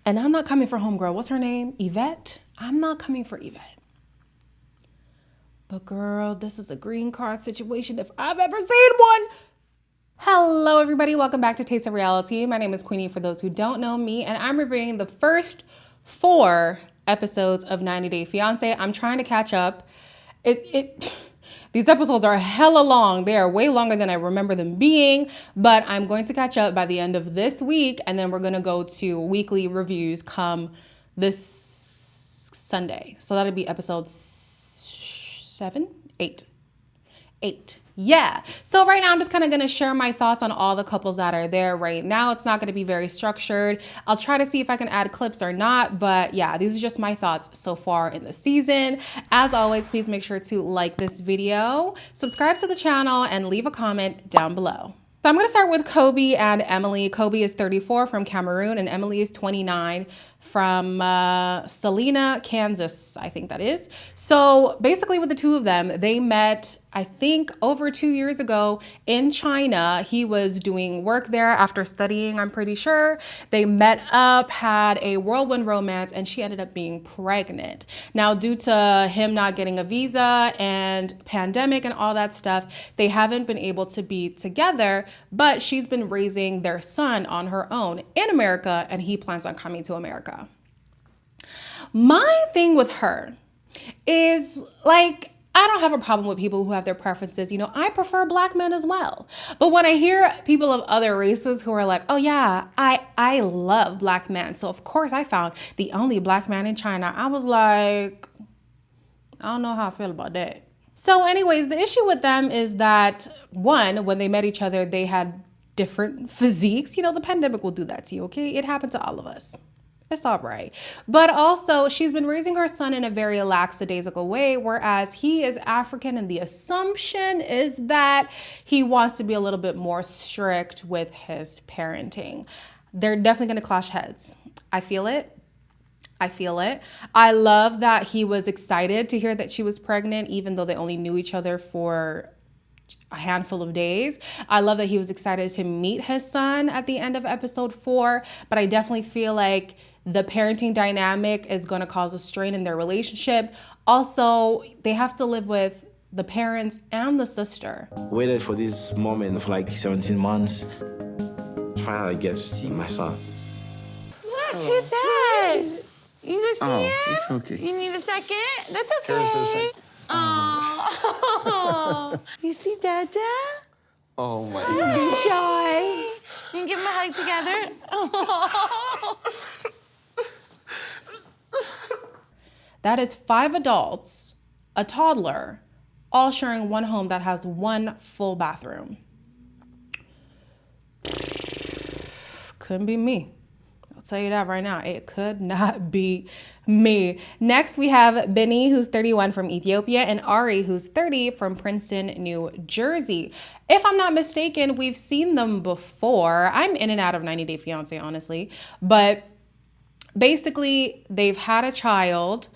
And I'm not coming for homegirl. What's her name? Yvette? I'm not coming for Yvette. But girl, this is a green card situation if I've ever seen one. Hello, everybody. Welcome back to Taste of Reality. My name is Queenie for those who don't know me, and I'm reviewing the first 4 episodes of 90 Day Fiance. I'm trying to catch up. These episodes are hella long. They are way longer than I remember them being, but I'm going to catch up by the end of this week, and then we're going to go to weekly reviews come this Sunday. So that'll be episode 7, 8. Yeah. So right now I'm just kind of going to share my thoughts on all the couples that are there right now. It's not going to be very structured. I'll try to see if I can add clips or not. But yeah, these are just my thoughts so far in the season. As always, please make sure to like this video, subscribe to the channel, and leave a comment down below. So I'm going to start with Kobe and Emily. Kobe is 34 from Cameroon and Emily is 29 from Salina, Kansas, I think that is. So basically with the two of them, they met, I think, over 2 years ago in China. He was doing work there after studying, I'm pretty sure. They met up, had a whirlwind romance, and she ended up being pregnant. Now, due to him not getting a visa and pandemic and all that stuff, they haven't been able to be together, but she's been raising their son on her own in America, and he plans on coming to America. My thing with her is, like, I don't have a problem with people who have their preferences. You know, I prefer black men as well. But when I hear people of other races who are like, oh yeah, I love black men, so of course I found the only black man in China, I was like, I don't know how I feel about that. So anyways, the issue with them is that, one, when they met each other, they had different physiques. You know, the pandemic will do that to you, okay? It happened to all of us. It's all right. But also, she's been raising her son in a very lackadaisical way, whereas he is African, and the assumption is that he wants to be a little bit more strict with his parenting. They're definitely going to clash heads. I feel it. I love that he was excited to hear that she was pregnant, even though they only knew each other for a handful of days. I love that he was excited to meet his son at the end of episode 4, but I definitely feel like the parenting dynamic is going to cause a strain in their relationship. Also, they have to live with the parents and the sister. Waited for this moment for like 17 months. Finally get to see my son. Look, who's that? You gonna see it? It's okay. You need a second? That's okay. Oh. You see Dada? Oh my Don't God. be shy. You can give him a hug together. Oh. That is 5 adults, a toddler, all sharing one home that has 1 full bathroom. Couldn't be me. I'll tell you that right now. It could not be me. Next, we have Benny, who's 31 from Ethiopia, and Ari, who's 30 from Princeton, New Jersey. If I'm not mistaken, we've seen them before. I'm in and out of 90 Day Fiance, honestly. But basically, they've had a child,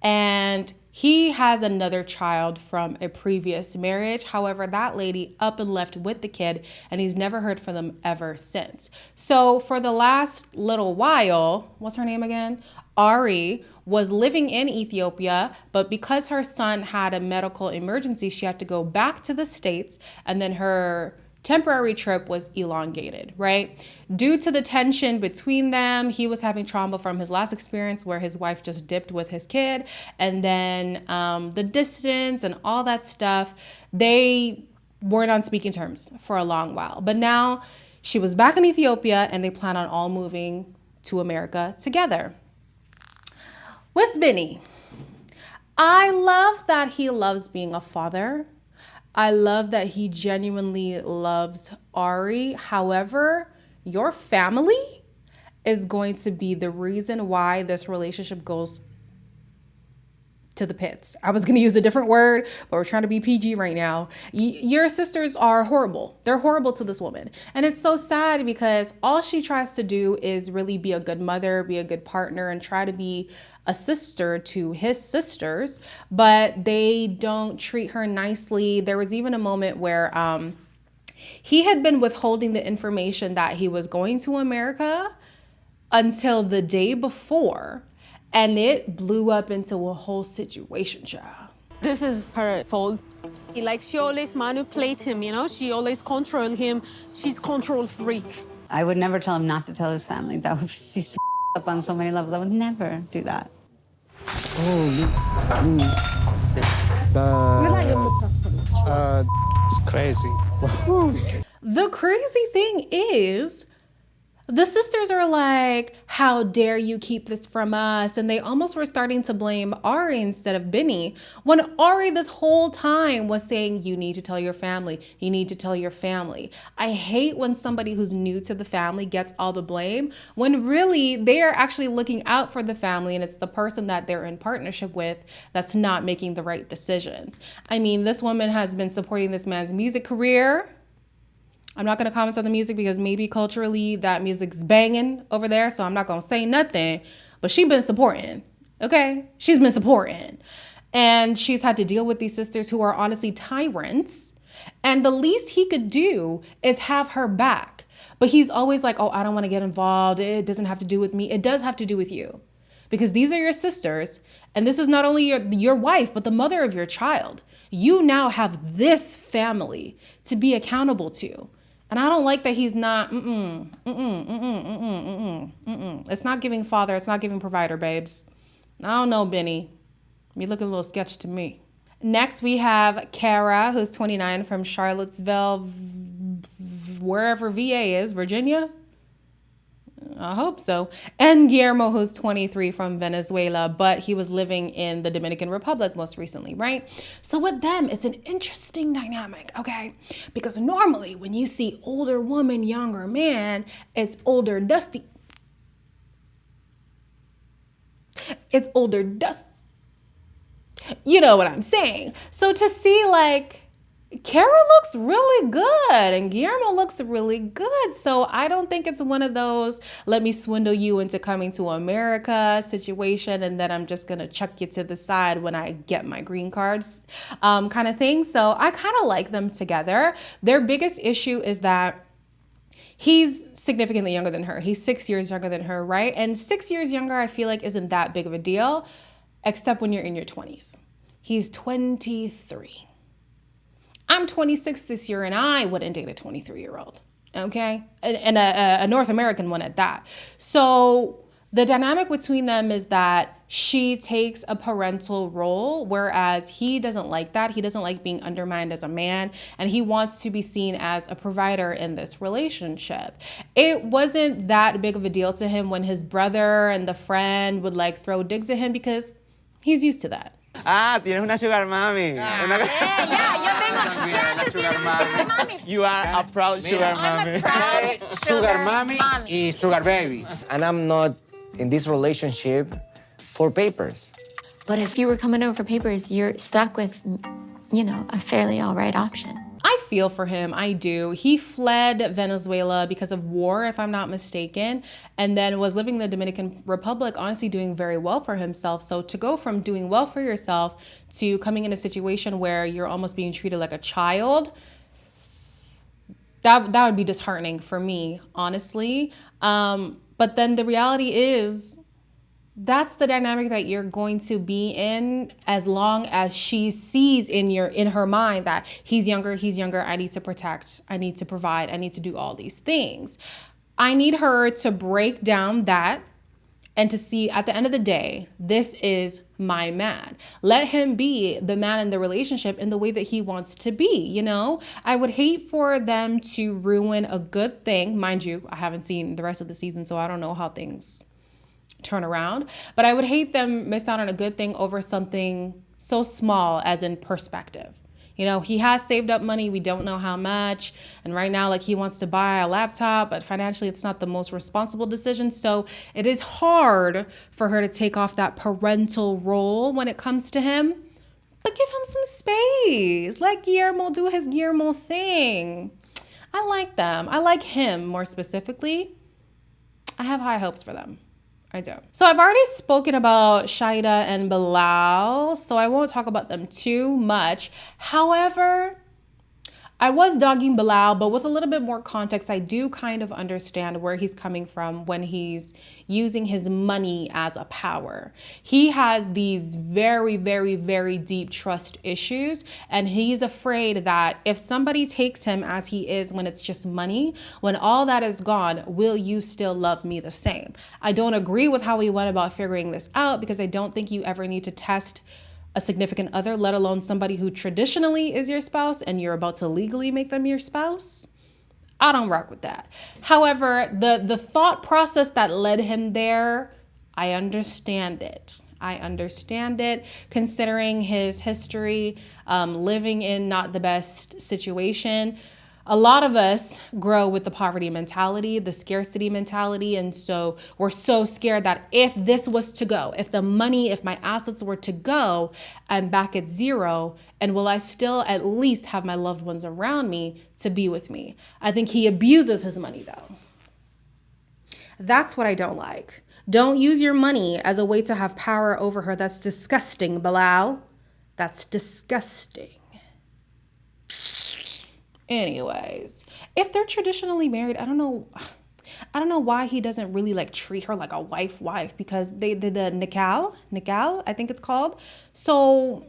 and he has another child from a previous marriage. However, that lady up and left with the kid, and he's never heard from them ever since. So for the last little while, what's her name again? Ari was living in Ethiopia, but because her son had a medical emergency, she had to go back to the States, and then her temporary trip was elongated, right? Due to the tension between them, he was having trauma from his last experience where his wife just dipped with his kid, and then the distance and all that stuff, they weren't on speaking terms for a long while. But now she was back in Ethiopia, and they plan on all moving to America together. With Benny, I love that he loves being a father. I love that he genuinely loves Ari. However, your family is going to be the reason why this relationship goes to the pits. I was going to use a different word, but we're trying to be PG right now. Your sisters are horrible. They're horrible to this woman. And it's so sad because all she tries to do is really be a good mother, be a good partner, and try to be a sister to his sisters, but they don't treat her nicely. There was even a moment where he had been withholding the information that he was going to America until the day before, and it blew up into a whole situation, child. This is her fault. Like, she always manipulates him, you know? She always control him. She's control freak. I would never tell him not to tell his family. That would see so up on so many levels. I would never do that. It's crazy. The crazy thing is, the sisters are like, how dare you keep this from us? And they almost were starting to blame Ari instead of Benny, when Ari this whole time was saying, you need to tell your family. You need to tell your family. I hate when somebody who's new to the family gets all the blame, when really they are actually looking out for the family, and it's the person that they're in partnership with that's not making the right decisions. I mean, this woman has been supporting this man's music career. I'm not going to comment on the music because maybe culturally that music's banging over there, so I'm not going to say nothing. But she's been supporting, okay? She's been supporting. And she's had to deal with these sisters who are honestly tyrants. And the least he could do is have her back. But he's always like, oh, I don't want to get involved. It doesn't have to do with me. It does have to do with you. Because these are your sisters. And this is not only your wife, but the mother of your child. You now have this family to be accountable to. And I don't like that he's not, It's not giving father, it's not giving provider, babes. I don't know, Benny. You look a little sketchy to me. Next, we have Cara, who's 29 from Charlottesville, wherever VA is, Virginia? I hope so. And Guillermo, who's 23 from Venezuela, but he was living in the Dominican Republic most recently, right? So with them, it's an interesting dynamic, okay? Because normally when you see older woman, younger man, it's older dusty. It's older dust. You know what I'm saying? So to see like, Cara looks really good and Guillermo looks really good. So I don't think it's one of those, let me swindle you into coming to America situation and then I'm just going to chuck you to the side when I get my green cards kind of thing. So I kind of like them together. Their biggest issue is that he's significantly younger than her. He's 6 years younger than her, right? And 6 years younger, I feel like isn't that big of a deal, except when you're in your 20s. He's 23. I'm 26 this year and I wouldn't date a 23-year-old, okay? And a North American one at that. So the dynamic between them is that she takes a parental role, whereas he doesn't like that. He doesn't like being undermined as a man, and he wants to be seen as a provider in this relationship. It wasn't that big of a deal to him when his brother and the friend would like throw digs at him because he's used to that. Ah, tienes una sugar mommy. Yo tengo sugar mommy. You are a proud sugar I'm mommy. a proud Sugar mommy y sugar baby. And I'm not in this relationship for papers. But if you were coming over for papers, you're stuck with, you know, a fairly all right option. I feel for him, I do. He fled Venezuela because of war, if I'm not mistaken, and then was living in the Dominican Republic, honestly doing very well for himself. So to go from doing well for yourself to coming in a situation where you're almost being treated like a child, that would be disheartening for me, honestly. But then the reality is, that's the dynamic that you're going to be in as long as she sees in her mind that he's younger, I need to protect, I need to provide, I need to do all these things. I need her to break down that and to see at the end of the day, this is my man. Let him be the man in the relationship in the way that he wants to be, you know? I would hate for them to ruin a good thing. Mind you, I haven't seen the rest of the season, so I don't know how things turn around, but I would hate them miss out on a good thing over something so small as in perspective. You know, he has saved up money, we don't know how much, and right now like he wants to buy a laptop, but financially it's not the most responsible decision. So it is hard for her to take off that parental role when it comes to him, but give him some space. Let Guillermo do his Guillermo thing. I like them. I like him more specifically. I have high hopes for them. I do. So I've already spoken about Shaida and Bilal, so I won't talk about them too much. However, I was dogging Bilal, but with a little bit more context, I do kind of understand where he's coming from when he's using his money as a power. He has these very, very, very deep trust issues, and he's afraid that if somebody takes him as he is when it's just money, when all that is gone, will you still love me the same? I don't agree with how he went about figuring this out, because I don't think you ever need to test a significant other, let alone somebody who traditionally is your spouse and you're about to legally make them your spouse. I don't rock with that. However, the thought process that led him there, I understand it. I understand it, considering his history, living in not the best situation. A lot of us grow with the poverty mentality, the scarcity mentality, and so we're so scared that if this was to go, if the money, if my assets were to go, I'm back at zero, and will I still at least have my loved ones around me to be with me? I think he abuses his money though. That's what I don't like. Don't use your money as a way to have power over her. That's disgusting, Bilal. That's disgusting. Anyways, if they're traditionally married, I don't know why he doesn't really like treat her like a wife, because they did the nikah, I think it's called. So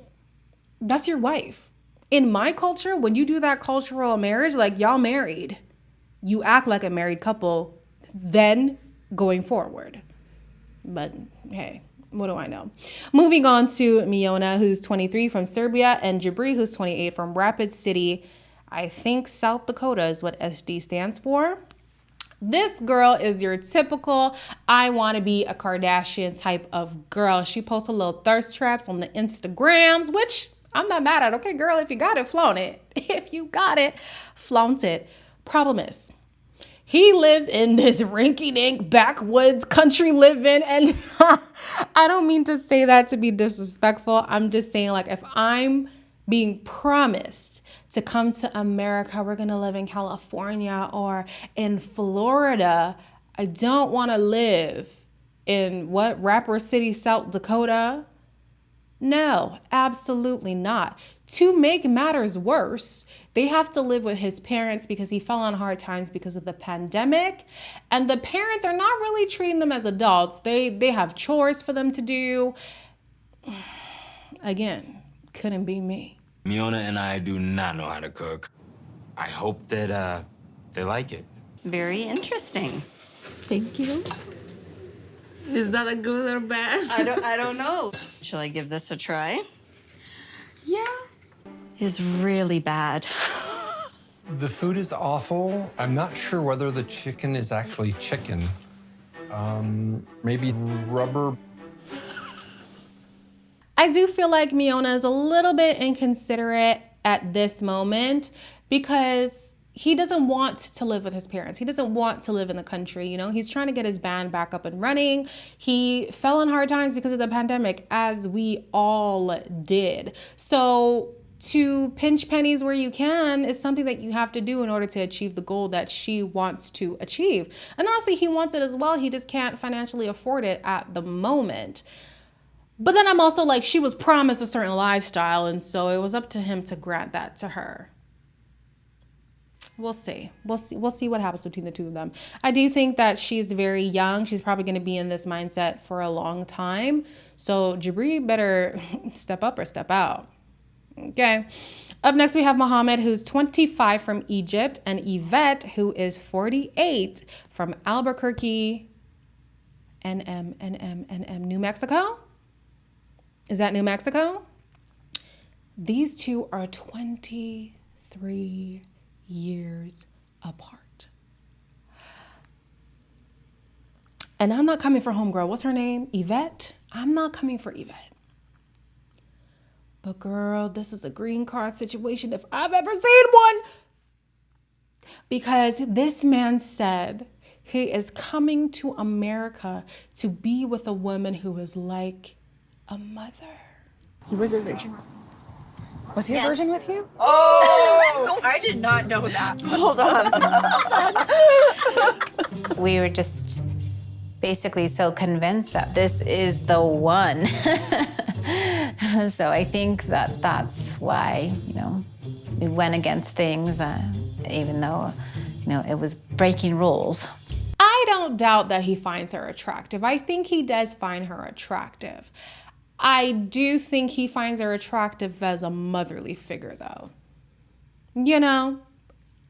that's your wife. In my culture, when you do that cultural marriage, like y'all married, you act like a married couple then going forward. But hey, what do I know? Moving on to Miona, who's 23 from Serbia, and Jabri, who's 28 from Rapid City, I think South Dakota is what SD stands for. This girl is your typical, I want to be a Kardashian type of girl. She posts a little thirst traps on the Instagrams, which I'm not mad at. Okay, girl, if you got it, flaunt it. If you got it, flaunt it. Problem is, he lives in this rinky-dink backwoods country living, and I don't mean to say that to be disrespectful. I'm just saying, like, if I'm being promised to come to America, we're gonna live in California or in Florida, I don't want to live in Rapper City, South Dakota. No, absolutely not. To make matters worse, they have to live with his parents because he fell on hard times because of the pandemic. And the parents are not really treating them as adults. They have chores for them to do. Again, couldn't be me. Miona and I do not know how to cook. I hope that they like it. Very interesting. Thank you. Is that a good or bad? I don't know. Shall I give this a try? Yeah. It's really bad. The food is awful. I'm not sure whether the chicken is actually chicken. Maybe rubber. I do feel like Miona is a little bit inconsiderate at this moment because he doesn't want to live with his parents. He doesn't want to live in the country. You know, he's trying to get his band back up and running. He fell on hard times because of the pandemic, as we all did. So to pinch pennies where you can is something that you have to do in order to achieve the goal that she wants to achieve. And honestly, he wants it as well. He just can't financially afford it at the moment. But then I'm also like, she was promised a certain lifestyle, and so it was up to him to grant that to her. We'll see. We'll see what happens between the two of them. I do think that she's very young. She's probably going to be in this mindset for a long time. So Jabri better step up or step out. Okay. Up next, we have Mohammed, who's 25 from Egypt, and Yvette, who is 48 from Albuquerque, New Mexico. Is that New Mexico? These two are 23 years apart. And I'm not coming for homegirl. What's her name? Yvette? I'm not coming for Yvette. But girl, this is a green card situation if I've ever seen one. Because this man said he is coming to America to be with a woman who is like a mother. He was a virgin. Was he a virgin with you? Oh! No, I did not know that. Hold on. We were just basically so convinced that this is the one. So I think that that's why, we went against things, even though, you know, it was breaking rules. I don't doubt that he finds her attractive. I think he does find her attractive. I do think he finds her attractive as a motherly figure, though. You know,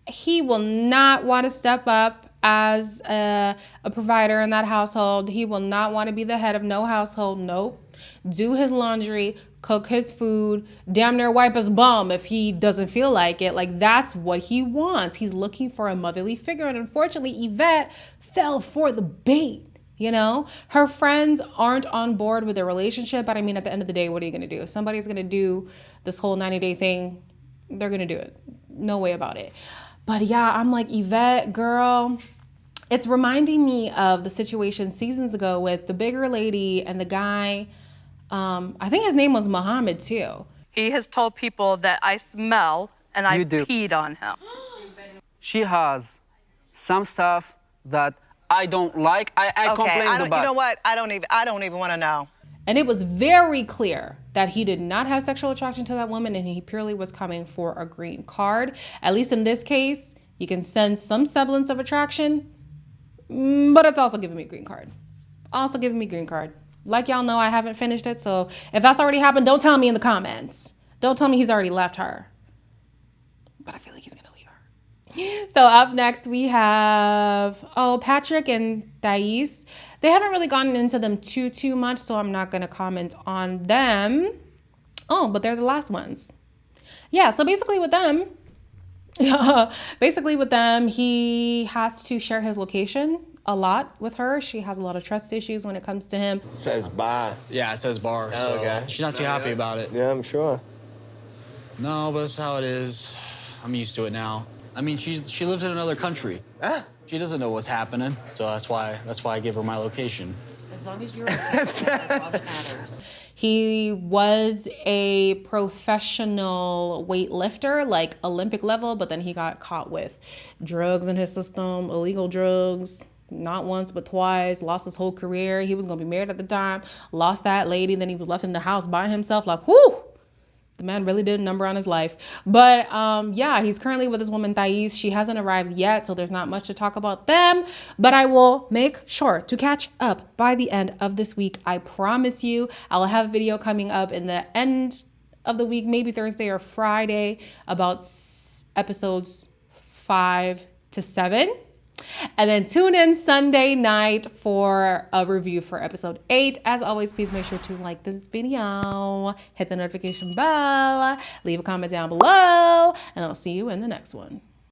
he will not want to step up as a provider in that household. He will not want to be the head of no household. Nope. Do his laundry, cook his food, damn near wipe his bum if he doesn't feel like it. Like, that's what he wants. He's looking for a motherly figure. And unfortunately, Yvette fell for the bait. You know, her friends aren't on board with their relationship. But I mean, at the end of the day, what are you going to do? If somebody's going to do this whole 90-day thing, they're going to do it. No way about it. But yeah, I'm like, Yvette, girl, it's reminding me of the situation seasons ago with the bigger lady and the guy. I think his name was Muhammad too. He has told people that I smell and I peed on him. She has some stuff that I don't like. I complained about. You know what? I don't even want to know. And it was very clear that he did not have sexual attraction to that woman, and he purely was coming for a green card. At least in this case, you can sense some semblance of attraction, but it's also giving me a green card. Also giving me a green card. Like y'all know, I haven't finished it, so if that's already happened, don't tell me in the comments. Don't tell me he's already left her. But I feel like he's gonna leave her. So up next we have, Patrick and Thais. They haven't really gotten into them too much, so I'm not gonna comment on them. Oh, but they're the last ones. Yeah, so basically with them, he has to share his location a lot with her. She has a lot of trust issues when it comes to him. It says bar. Yeah, it says bar. Oh, so okay. She's not too happy about it. Yeah, I'm sure. No, but that's how it is. I'm used to it now. I mean, she lives in another country. Ah. She doesn't know what's happening, so that's why I give her my location. As long as you're okay, that's all that matters. He was a professional weightlifter, like Olympic level, but then he got caught with drugs in his system, illegal drugs, not once but twice, lost his whole career. He was gonna be married at the time, lost that lady, then he was left in the house by himself, like, whoo! The man really did a number on his life. But yeah, he's currently with his woman, Thais. She hasn't arrived yet, so there's not much to talk about them. But I will make sure to catch up by the end of this week. I promise you, I will have a video coming up in the end of the week, maybe Thursday or Friday, about episodes 5 to 7. And then tune in Sunday night for a review for episode 8. As always, please make sure to like this video, hit the notification bell, leave a comment down below, and I'll see you in the next one.